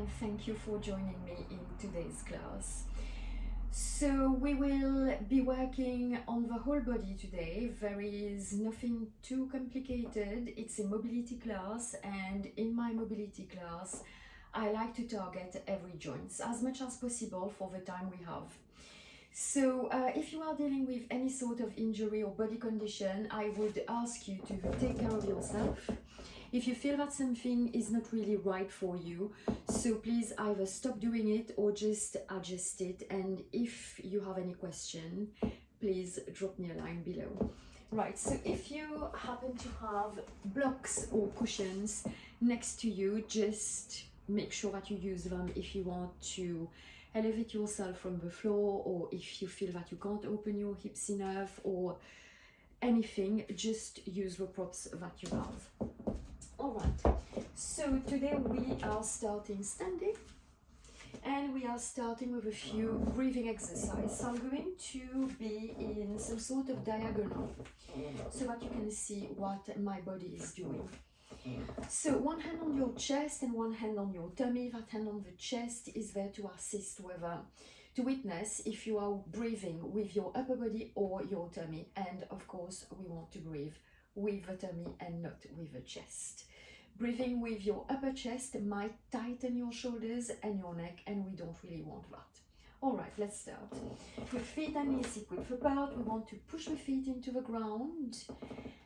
and thank you for joining me in today's class. So we will be working on the whole body today. There is nothing too complicated. It's a mobility class, and in my mobility class I like to target every joint as much as possible for the time we have. So if you are dealing with any sort of injury or body condition, I would ask you to take care of yourself. If you feel that something is not really right for you, so please either stop doing it or just adjust it. And if you have any question, please drop me a line below. Right, so if you happen to have blocks or cushions next to you, just make sure that you use them if you want to elevate yourself from the floor, or if you feel that you can't open your hips enough or anything, just use the props that you have. Alright, so today we are starting standing, and we are starting with a few breathing exercises. So I'm going to be in some sort of diagonal so that you can see what my body is doing. So one hand on your chest and one hand on your tummy. That hand on the chest is there to assist whether to witness if you are breathing with your upper body or your tummy. And of course we want to breathe with the tummy and not with the chest. Breathing with your upper chest might tighten your shoulders and your neck, and we don't really want that. Alright, let's start. With feet and knees hip width apart, we want to push the feet into the ground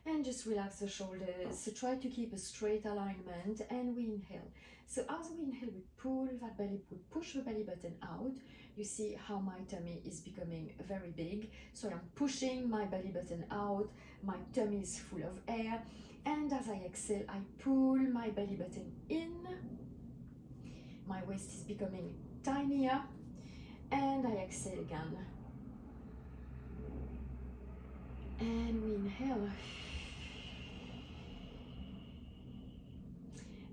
and just relax the shoulders. So try to keep a straight alignment, and we inhale. So as we inhale, we pull that belly, we push the belly button out. You see how my tummy is becoming very big. So I'm pushing my belly button out, my tummy is full of air, and as I exhale, I pull my belly button in. My waist is becoming tinier, and I exhale again. And we inhale.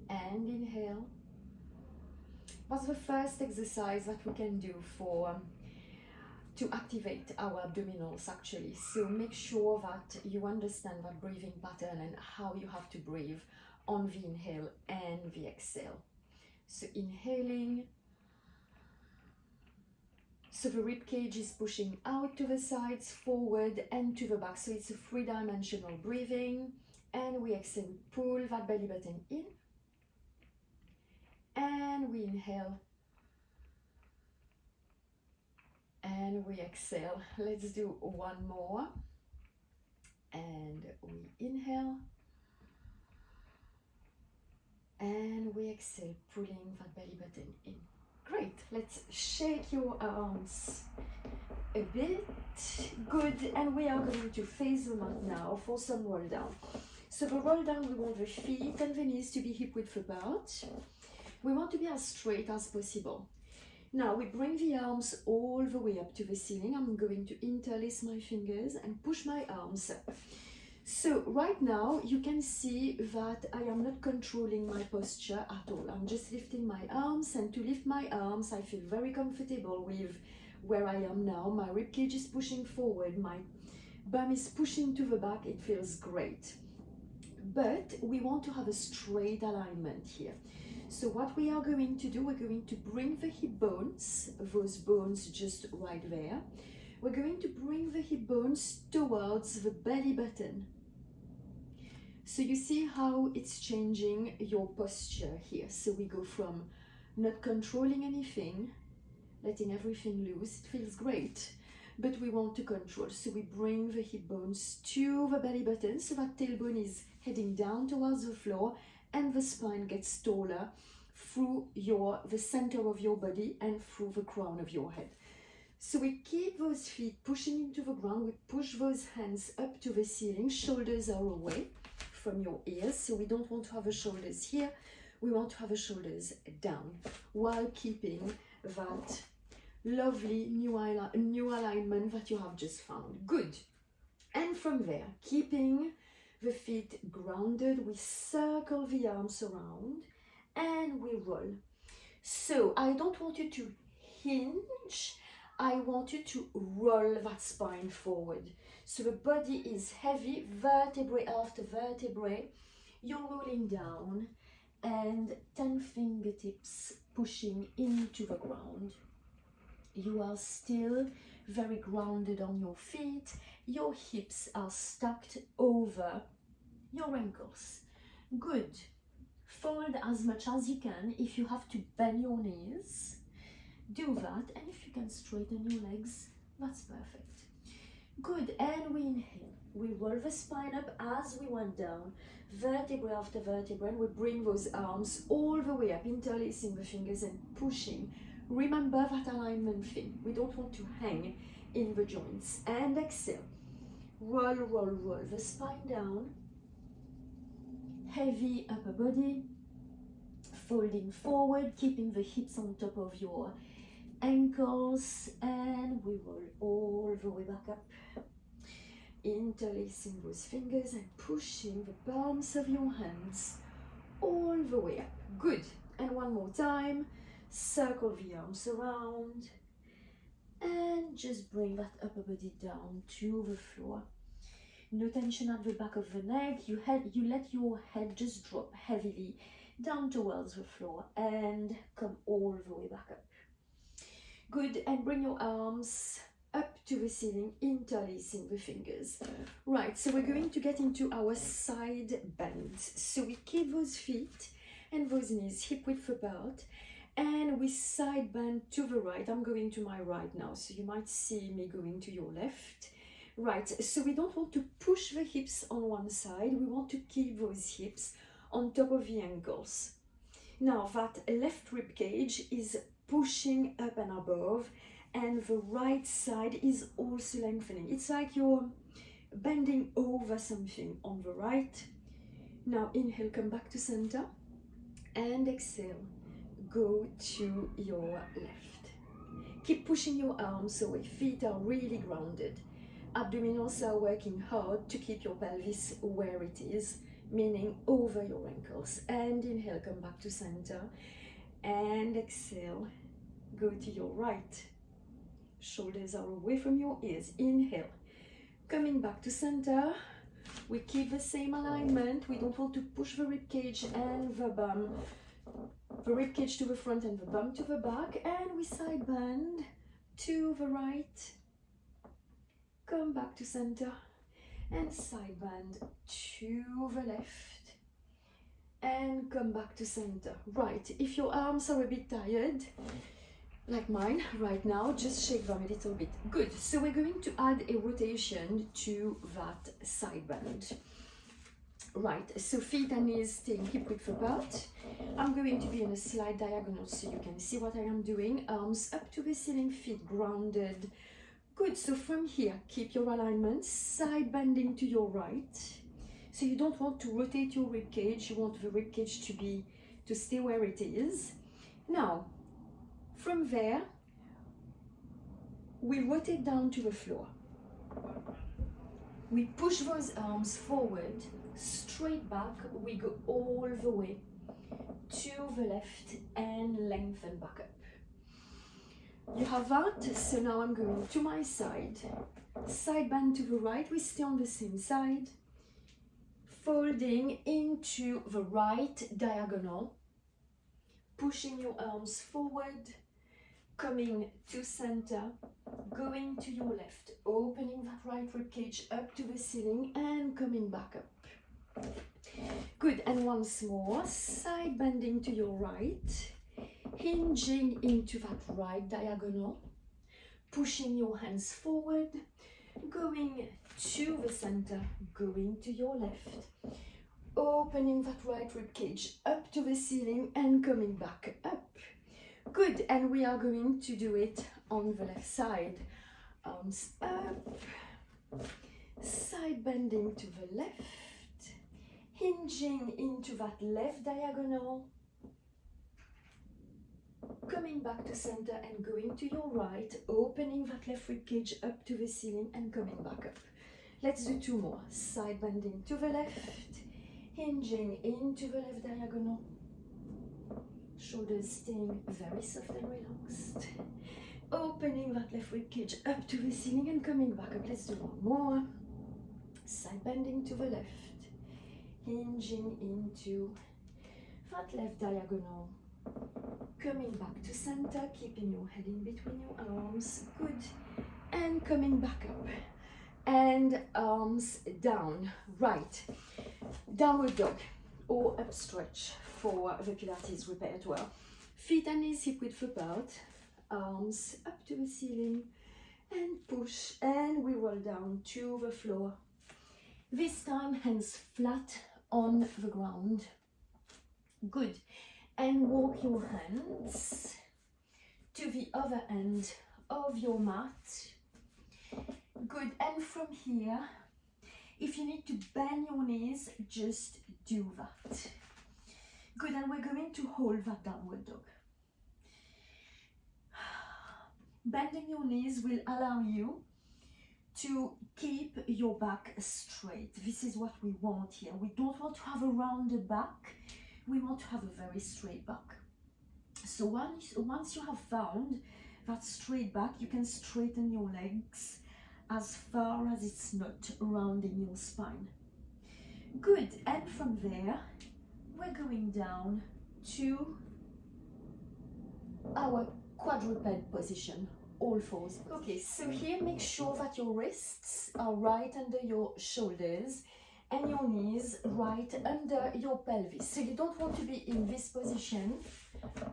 And inhale. That's the first exercise that we can do to activate our abdominals actually. So make sure that you understand that breathing pattern and how you have to breathe on the inhale and the exhale. So inhaling. So the rib cage is pushing out to the sides, forward and to the back. So it's a three-dimensional breathing. And we exhale, we pull that belly button in. And we inhale. And we exhale. Let's do one more. And we inhale. And we exhale, pulling that belly button in. Great. Let's shake your arms a bit. Good. And we are going to face the mat now for some roll down. So the roll down, we want the feet and the knees to be hip width apart. We want to be as straight as possible. Now we bring the arms all the way up to the ceiling. I'm going to interlace my fingers and push my arms up. So right now you can see that I am not controlling my posture at all. I'm just lifting my arms, and to lift my arms I feel very comfortable with where I am now. My rib cage is pushing forward, my bum is pushing to the back. It feels great. But we want to have a straight alignment here. So what we are going to do, we're going to bring the hip bones, those bones just right there. We're going to bring the hip bones towards the belly button. So you see how it's changing your posture here. So we go from not controlling anything, letting everything loose. It feels great, but we want to control. So we bring the hip bones to the belly button so that tailbone is heading down towards the floor, and the spine gets taller through the center of your body and through the crown of your head. So we keep those feet pushing into the ground. We push those hands up to the ceiling. Shoulders are away from your ears. So we don't want to have the shoulders here. We want to have the shoulders down while keeping that lovely new alignment that you have just found. Good. And from there, keeping the feet grounded, we circle the arms around and we roll. So I don't want you to hinge, I want you to roll that spine forward. So the body is heavy, vertebrae after vertebrae. You're rolling down, and 10 fingertips pushing into the ground. You are still very grounded on your feet. Your hips are stacked over your ankles. Good. Fold as much as you can. If you have to bend your knees, do that. And if you can straighten your legs, that's perfect. Good. And we inhale. We roll the spine up as we went down, vertebra after vertebra, and we bring those arms all the way up, interlacing the fingers and pushing. Remember that alignment thing. We don't want to hang in the joints. And exhale. Roll, roll, roll the spine down. Heavy upper body. Folding forward, keeping the hips on top of your ankles. And we roll all the way back up. Interlacing those fingers and pushing the palms of your hands all the way up. Good. And one more time. Circle the arms around and just bring that upper body down to the floor. No tension at the back of the neck. You let your head just drop heavily down towards the floor and come all the way back up. Good. And bring your arms up to the ceiling, interlacing the fingers. Right, so we're going to get into our side bends. So we keep those feet and those knees hip width apart, and we side bend to the right. I'm going to my right now, so you might see me going to your left. Right, so we don't want to push the hips on one side. We want to keep those hips on top of the ankles. Now that left rib cage is pushing up and above, and the right side is also lengthening. It's like you're bending over something on the right. Now inhale, come back to center, and exhale, go to your left. Keep pushing your arms away, feet are really grounded. Abdominals are working hard to keep your pelvis where it is, meaning over your ankles. And inhale, come back to center, and exhale, go to your right. Shoulders are away from your ears. Inhale, coming back to center. We keep the same alignment. We don't want to push the rib cage and the bum, the rib cage to the front and the bum to the back, and we side bend to the right. Come back to center and side bend to the left and come back to center. Right, if your arms are a bit tired, like mine right now, just shake them a little bit. Good. So we're going to add a rotation to that side bend. Right, so feet and knees staying hip width apart. I'm going to be in a slight diagonal so you can see what I am doing. Arms up to the ceiling, feet grounded. Good. So from here, keep your alignment, side bending to your right. So you don't want to rotate your rib cage. You want the rib cage to stay where it is. Now, from there, we rotate down to the floor. We push those arms forward, straight back. We go all the way to the left and lengthen back up. You have that. So now I'm going to my side. Side bend to the right. We stay on the same side. Folding into the right diagonal. Pushing your arms forward. Coming to center, going to your left, opening that right rib cage up to the ceiling and coming back up. Good, and once more, side bending to your right, hinging into that right diagonal, pushing your hands forward, going to the center, going to your left, opening that right rib cage up to the ceiling and coming back up. Good, and we are going to do it on the left side. Arms up, side bending to the left, hinging into that left diagonal, coming back to center and going to your right, opening that left rib cage up to the ceiling and coming back up. Let's do two more. Side bending to the left, hinging into the left diagonal, shoulders staying very soft and relaxed. Opening that left rib cage up to the ceiling and coming back up. Let's do one more. Side bending to the left. Hinging into that left diagonal. coming back to center, keeping your head in between your arms, good, and coming back up, and arms down, right, downward dog, or up stretch for the Pilates repertoire. Feet and knees hip width apart, arms up to the ceiling, and push, and we roll down to the floor. This time hands flat on the ground, good, and walk your hands to the other end of your mat, good, and from here, if you need to bend your knees, just do that, good, and we're going to hold that downward dog. Bending your knees will allow you to keep your back straight. This is what we want here. We don't want to have a rounded back. We want to have a very straight back. So once you have found that straight back, you can straighten your legs as far as it's not rounding your spine. Good, and from there, we're going down to our quadruped position, all fours. Okay, so here make sure that your wrists are right under your shoulders and your knees right under your pelvis. So you don't want to be in this position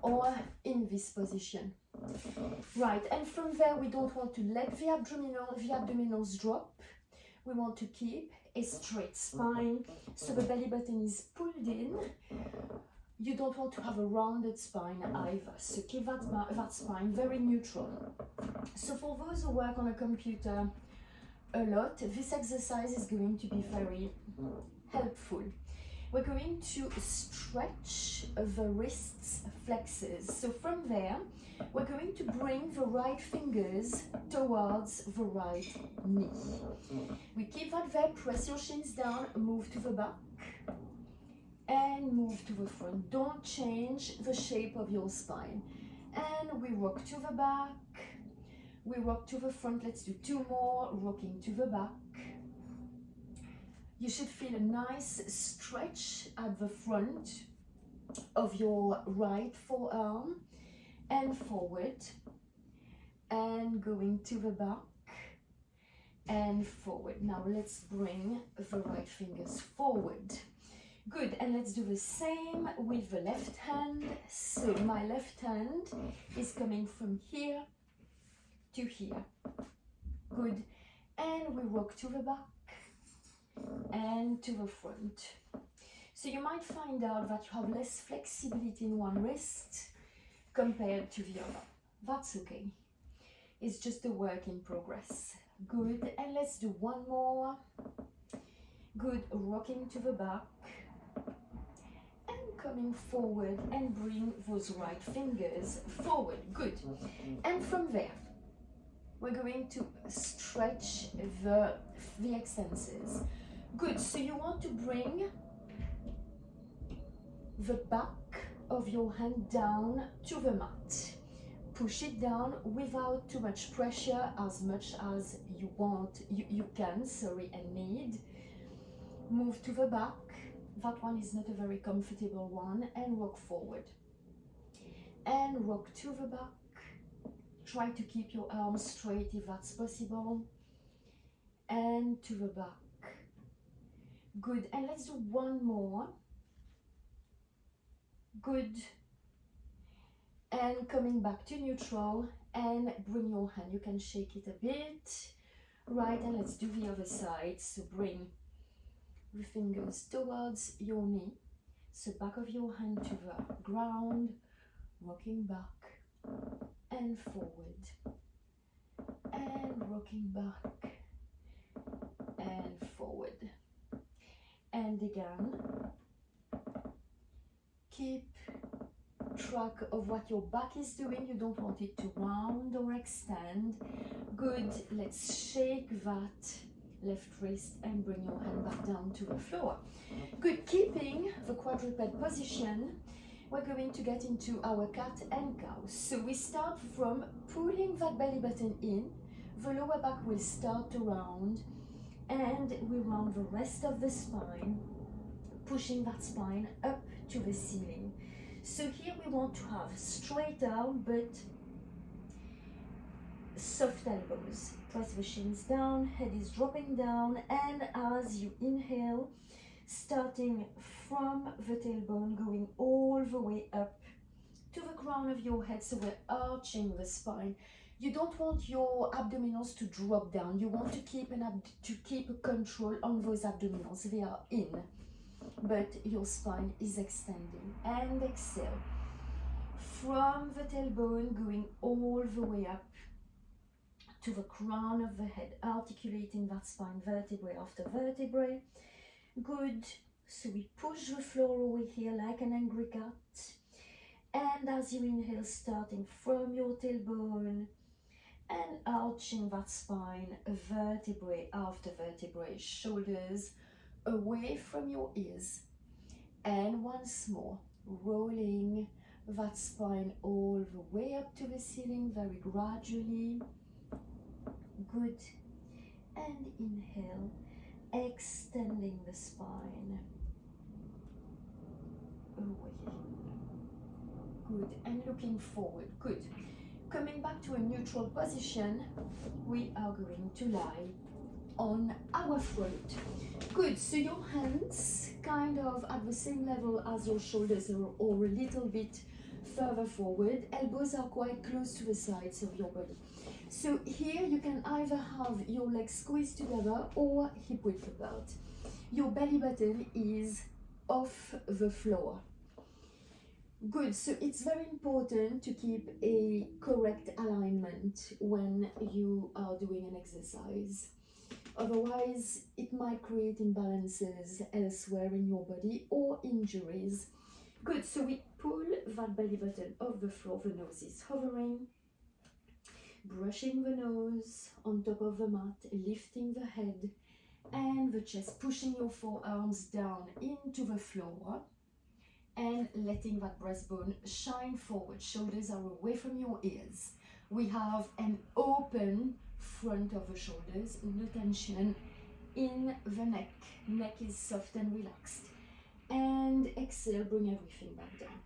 or in this position. Right, and from there we don't want to let the abdominals drop. We want to keep a straight spine, so the belly button is pulled in. You don't want to have a rounded spine either, so keep that spine very neutral. So for those who work on a computer a lot, this exercise is going to be very helpful. We're going to stretch the wrists flexors. So from there, we're going to bring the right fingers towards the right knee. We keep that there, press your shins down, move to the back, and move to the front. Don't change the shape of your spine. And we rock to the back, we rock to the front. Let's do two more, rocking to the back. You should feel a nice stretch at the front of your right forearm and forward, and going to the back and forward. Now let's bring the right fingers forward. Good, and let's do the same with the left hand. So my left hand is coming from here to here. Good, and we rock to the back and to the front. So you might find out that you have less flexibility in one wrist compared to the other. That's okay. It's just a work in progress. Good, and let's do one more. Good, rocking to the back and coming forward, and bring those right fingers forward. Good, and from there we're going to stretch the extensors. Good, so you want to bring the back of your hand down to the mat. Push it down without too much pressure, as much as you can, and need. Move to the back. That one is not a very comfortable one, and rock forward. And rock to the back. Try to keep your arms straight if that's possible. And to the back. Good, and let's do one more. Good, and coming back to neutral, and bring your hand, you can shake it a bit, right, and let's do the other side. So bring the fingers towards your knee, so back of your hand to the ground, rocking back and forward, and rocking back and forward, and again. Keep track of what your back is doing. You don't want it to round or extend. Good, let's shake that left wrist and bring your hand back down to the floor. Good, keeping the quadruped position, we're going to get into our cat and cow. So we start from pulling that belly button in, the lower back will start to round, and we round the rest of the spine, pushing that spine up to the ceiling. So here we want to have straight down but soft elbows. Press the shins down, head is dropping down, and as you inhale, starting from the tailbone, going all the way up to the crown of your head, so we're arching the spine. You don't want your abdominals to drop down. You want to keep a control on those abdominals. They are in, but your spine is extending. And exhale. From the tailbone, going all the way up to the crown of the head, articulating that spine vertebrae after vertebrae. Good. So we push the floor away here like an angry cat. And as you inhale, starting from your tailbone and arching that spine, vertebrae after vertebrae, shoulders away from your ears. And once more, rolling that spine all the way up to the ceiling, very gradually. Good. And inhale, extending the spine away. Good. And looking forward. Good. Coming back to a neutral position, we are going to lie on our front. Good. So your hands kind of at the same level as your shoulders, or a little bit further forward. Elbows are quite close to the sides of your body. So here you can either have your legs squeezed together or hip width apart. Your belly button is off the floor. Good, so it's very important to keep a correct alignment when you are doing an exercise. Otherwise, it might create imbalances elsewhere in your body or injuries. Good, so we pull that belly button off the floor, the nose is hovering. Brushing the nose on top of the mat, lifting the head and the chest, pushing your forearms down into the floor and letting that breastbone shine forward. Shoulders are away from your ears. We have an open front of the shoulders, no tension in the neck. Neck is soft and relaxed. And exhale, bring everything back down.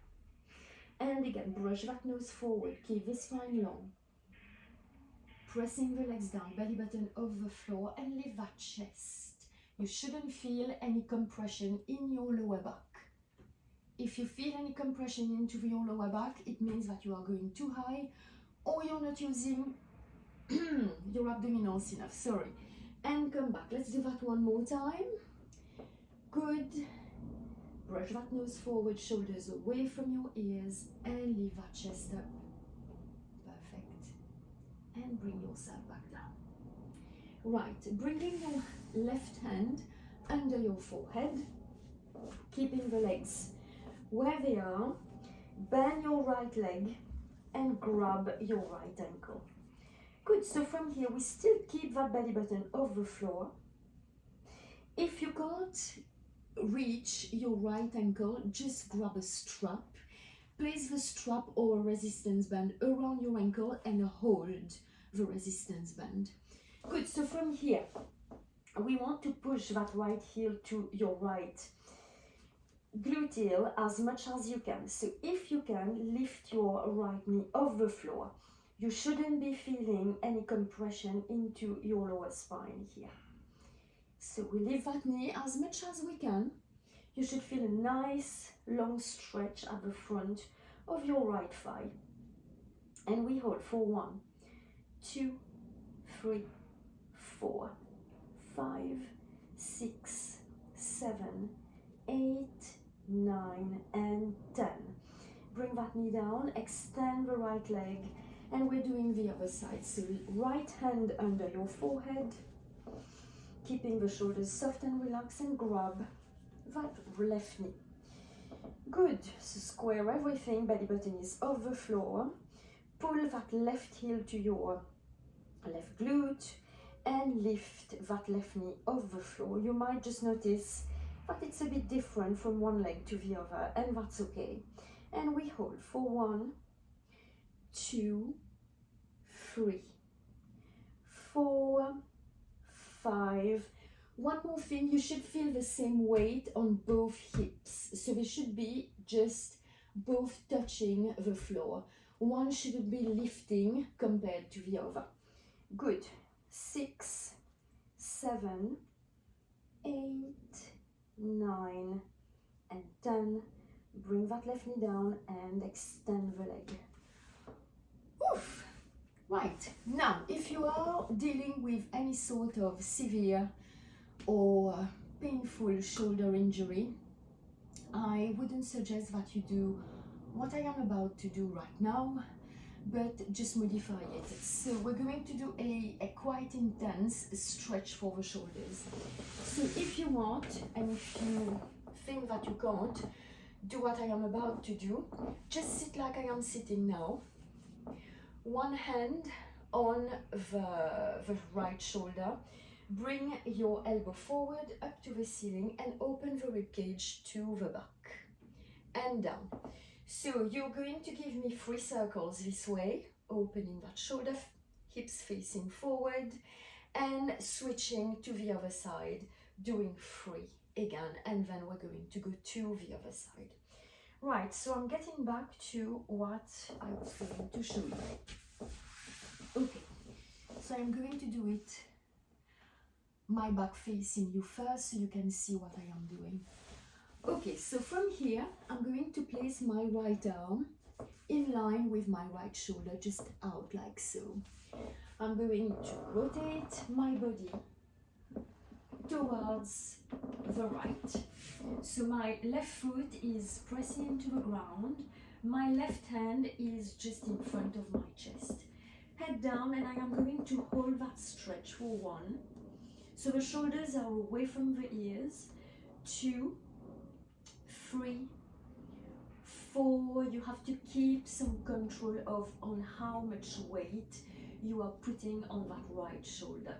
And again, brush that nose forward, keep the spine long. Pressing the legs down, belly button off the floor, and lift that chest. You shouldn't feel any compression in your lower back. If you feel any compression into your lower back, it means that you are going too high or you're not using your abdominals enough. Sorry. And come back. Let's do that one more time. Good. Brush that nose forward, shoulders away from your ears, and leave that chest up. Perfect. And bring yourself back down. Right, bringing your left hand under your forehead, keeping the legs where they are. Bend your right leg and grab your right ankle. Good, so from here we still keep that belly button off the floor. If you can't reach your right ankle, just grab a strap. Place the strap or a resistance band around your ankle and hold the resistance band. Good, so from here, we want to push that right heel to your right gluteal as much as you can. So if you can, lift your right knee off the floor. You shouldn't be feeling any compression into your lower spine here. So we lift that knee as much as we can. You should feel a nice long stretch at the front of your right thigh. And we hold for 1, 2, 3, 4, 5, 6, 7, 8, 9, and 10. Bring that knee down, extend the right leg, and we're doing the other side. So right hand under your forehead, keeping the shoulders soft and relaxed, and grab that left knee. Good, so square everything, belly button is off the floor. Pull that left heel to your left glute and lift that left knee off the floor. You might just notice that it's a bit different from one leg to the other, and that's okay. And we hold for 1, 2, 3, 4, 5. One more thing, you should feel the same weight on both hips. So they should be just both touching the floor. One shouldn't be lifting compared to the other. Good. 6, 7, 8, 9, and 10. Bring that left knee down and extend the leg. Oof. Right, now if you are dealing with any sort of severe or painful shoulder injury, I wouldn't suggest that you do what I am about to do right now, but just modify it. So we're going to do a quite intense stretch for the shoulders. So if you want, and if you think that you can't do what I am about to do, just sit like I am sitting now. One hand on the right shoulder. Bring your elbow forward up to the ceiling and open the rib cage to the back and down. So you're going to give me 3 circles this way, opening that shoulder, hips facing forward, and switching to the other side, doing 3 again, and then we're going to go to the other side. Right, so I'm getting back to what I was going to show you. Okay, so I'm going to do it my back facing you first so you can see what I am doing. Okay, so from here I'm going to place my right arm in line with my right shoulder, just out like so. I'm going to rotate my body towards the right. So my left foot is pressing into the ground, my left hand is just in front of my chest. Head down, and I am going to hold that stretch for 1. So the shoulders are away from the ears. 2, 3, 4. You have to keep some control on how much weight you are putting on that right shoulder.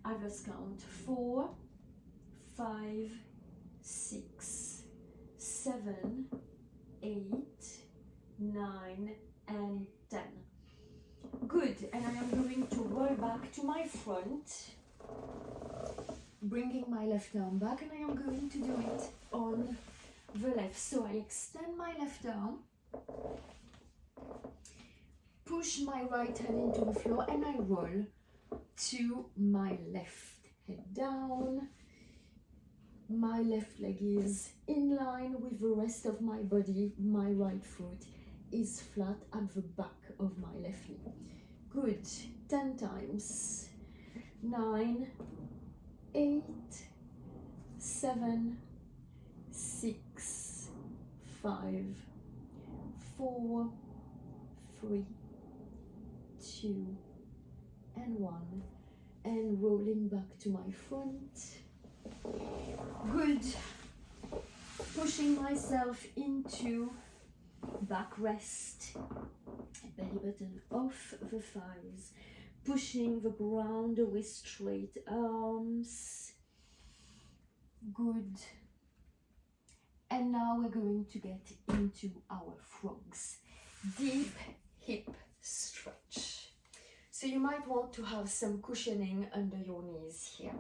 I just count 4, 5, 6, 7, 8, 9, and 10. Good, and I am going to roll back to my front, bringing my left arm back, and I am going to do it on the left. So I extend my left arm, push my right hand into the floor, and I roll to my left. Head down, my left leg is in line with the rest of my body, my right foot is flat at the back of my left knee. Good, 10 times. 9, 8, 7, 6, 5, 4, 3, 2, and 1, and rolling back to my front. Good. Pushing myself into backrest, belly button off the thighs, pushing the ground with straight arms. Good. And now we're going to get into our frogs. Deep hip stretch. So you might want to have some cushioning under your knees here.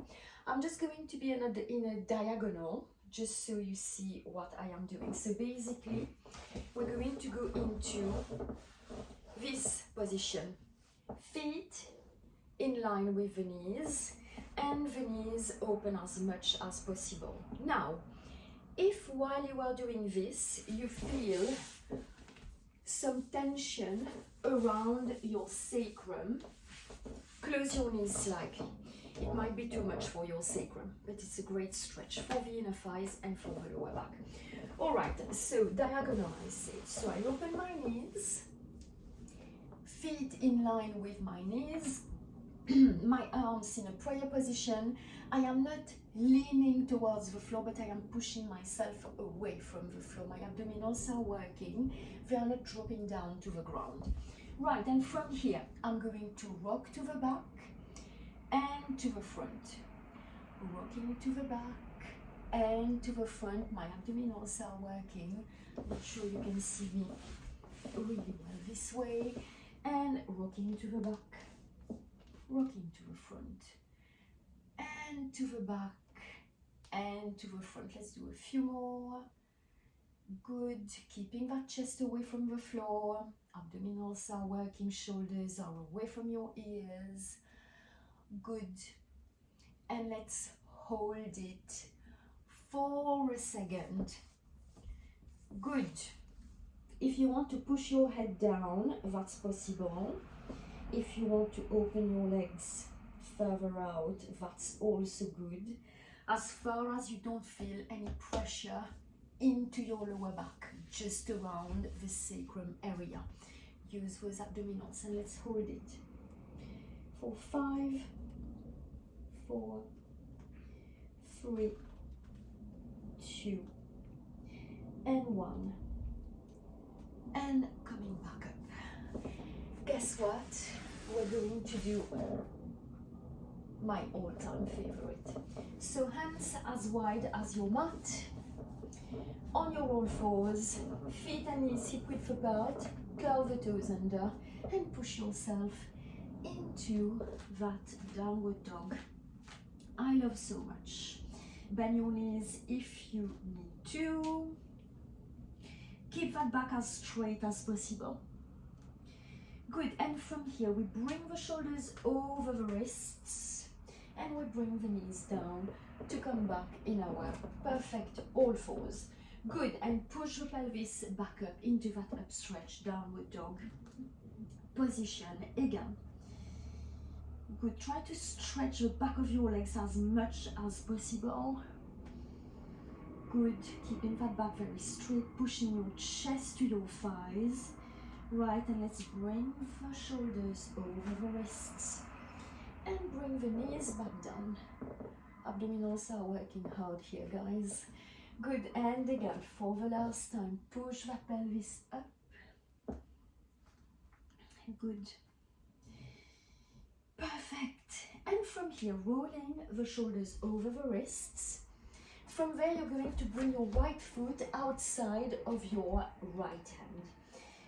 I'm just going to be in a diagonal, just so you see what I am doing. So basically, we're going to go into this position. Feet in line with the knees, and the knees open as much as possible. Now, if while you are doing this, you feel some tension around your sacrum, close your knees slightly. It might be too much for your sacrum, but it's a great stretch for the inner thighs and for the lower back. All right, so diagonalize it. So I open my knees, feet in line with my knees, my arms in a prayer position. I am not leaning towards the floor, but I am pushing myself away from the floor. My abdominals are working. They are not dropping down to the ground. Right, and from here, I'm going to rock to the back and to the front. Rocking to the back and to the front. My abdominals are working. Not sure you can see me really well this way. And rocking to the back, rocking to the front, and to the back, and to the front. Let's do a few more. Good, keeping that chest away from the floor. Abdominals are working, shoulders are away from your ears. Good. And let's hold it for a second. Good. If you want to push your head down, that's possible. If you want to open your legs further out, that's also good. As far as you don't feel any pressure into your lower back, just around the sacrum area. Use those abdominals and let's hold it for 5, 4, 3, 2, and 1. And coming back up. Guess what? We're going to do my all-time favorite. So hands as wide as your mat. On your all fours, feet and knees hip-width apart, curl the toes under, and push yourself into that downward dog. I love so much. Bend your knees if you need to. Keep that back as straight as possible. Good, and from here we bring the shoulders over the wrists and we bring the knees down to come back in our perfect all fours. Good, and push the pelvis back up into that upstretched downward dog position again. Good, try to stretch the back of your legs as much as possible. Good, keeping that back very straight, pushing your chest to your thighs. Right, and let's bring the shoulders over the wrists and bring the knees back down. Abdominals are working hard here, guys. Good, and again, for the last time, push that pelvis up. Good. Perfect. And from here, rolling the shoulders over the wrists. From there, you're going to bring your right foot outside of your right hand.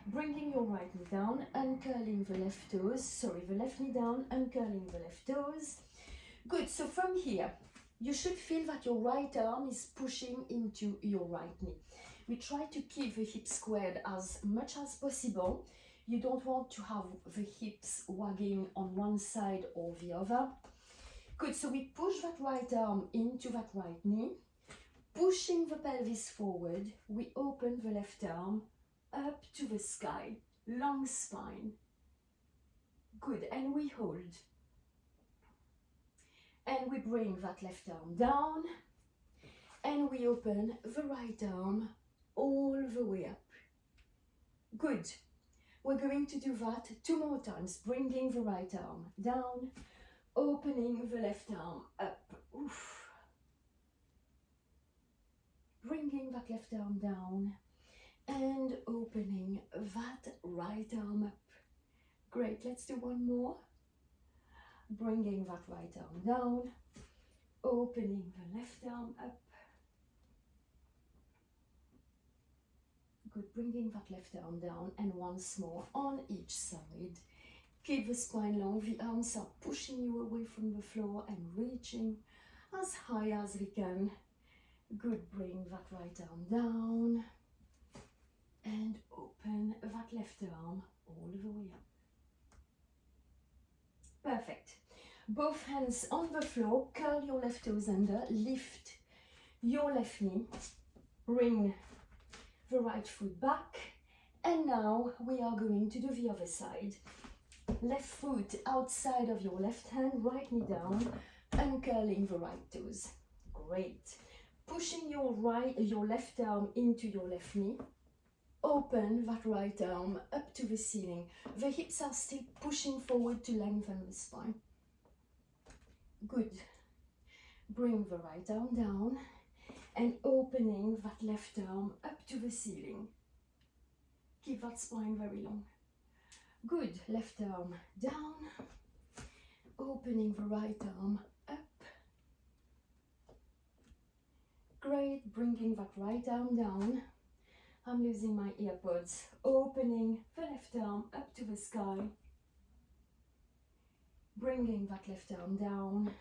Bringing your right knee down, uncurling the left toes. The left knee down, uncurling the left toes. Good, so from here, you should feel that your right arm is pushing into your right knee. We try to keep the hips squared as much as possible. You don't want to have the hips wagging on one side or the other. Good, so we push that right arm into that right knee. Pushing the pelvis forward, we open the left arm up to the sky, long spine. Good, and we hold. And we bring that left arm down, and we open the right arm all the way up. Good. We're going to do that 2 more times, bringing the right arm down, opening the left arm up. Oof. Bringing that left arm down and opening that right arm up. Great, let's do 1 more. Bringing that right arm down, opening the left arm up. Good, bringing that left arm down, and once more on each side. Keep the spine long, the arms are pushing you away from the floor and reaching as high as we can. Good, bring that right arm down and open that left arm all the way up. Perfect. Both hands on the floor, curl your left toes under, lift your left knee, bring the right foot back, and now we are going to do the other side. Left foot outside of your left hand, right knee down, uncurling the right toes. Great. Pushing your left arm into your left knee. Open that right arm up to the ceiling. The hips are still pushing forward to lengthen the spine. Good. Bring the right arm down and opening that left arm up to the ceiling. Keep that spine very long. Good. Left arm down. Opening the right arm up. Great. Bringing that right arm down. I'm losing my earpods. Opening the left arm up to the sky. Bringing that left arm down.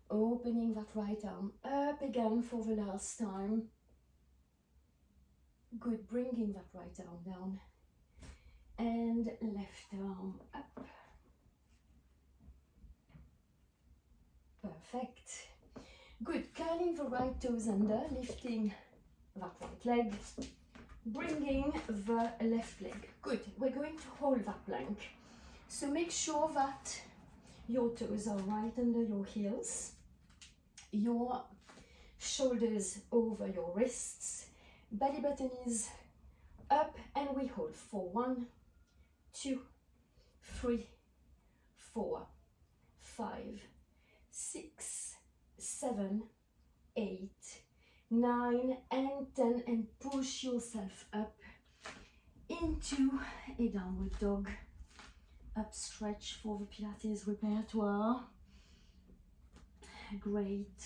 Opening that right arm up again for the last time. Good, bringing that right arm down and left arm up. Perfect. Good, curling the right toes under, lifting that right leg, bringing the left leg. Good, we're going to hold that plank. So make sure that your toes are right under your heels, your shoulders over your wrists, belly button is up, and we hold for 1, 2, 3, 4, 5, 6, 7, 8, 9, and 10, and push yourself up into a downward dog. Up stretch for the Pilates repertoire. Great.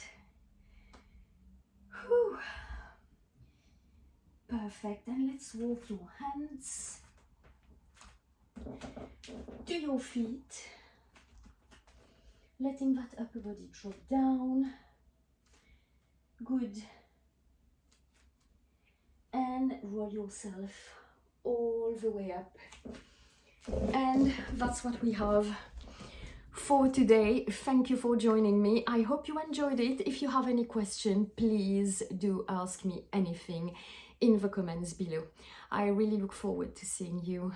Whew. Perfect. And let's walk your hands to your feet, letting that upper body drop down. Good. And roll yourself all the way up. And that's what we have for today. Thank you for joining me. I hope you enjoyed it. If you have any question, please do ask me anything in the comments below. I really look forward to seeing you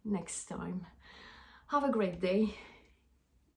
next time. Have a great day.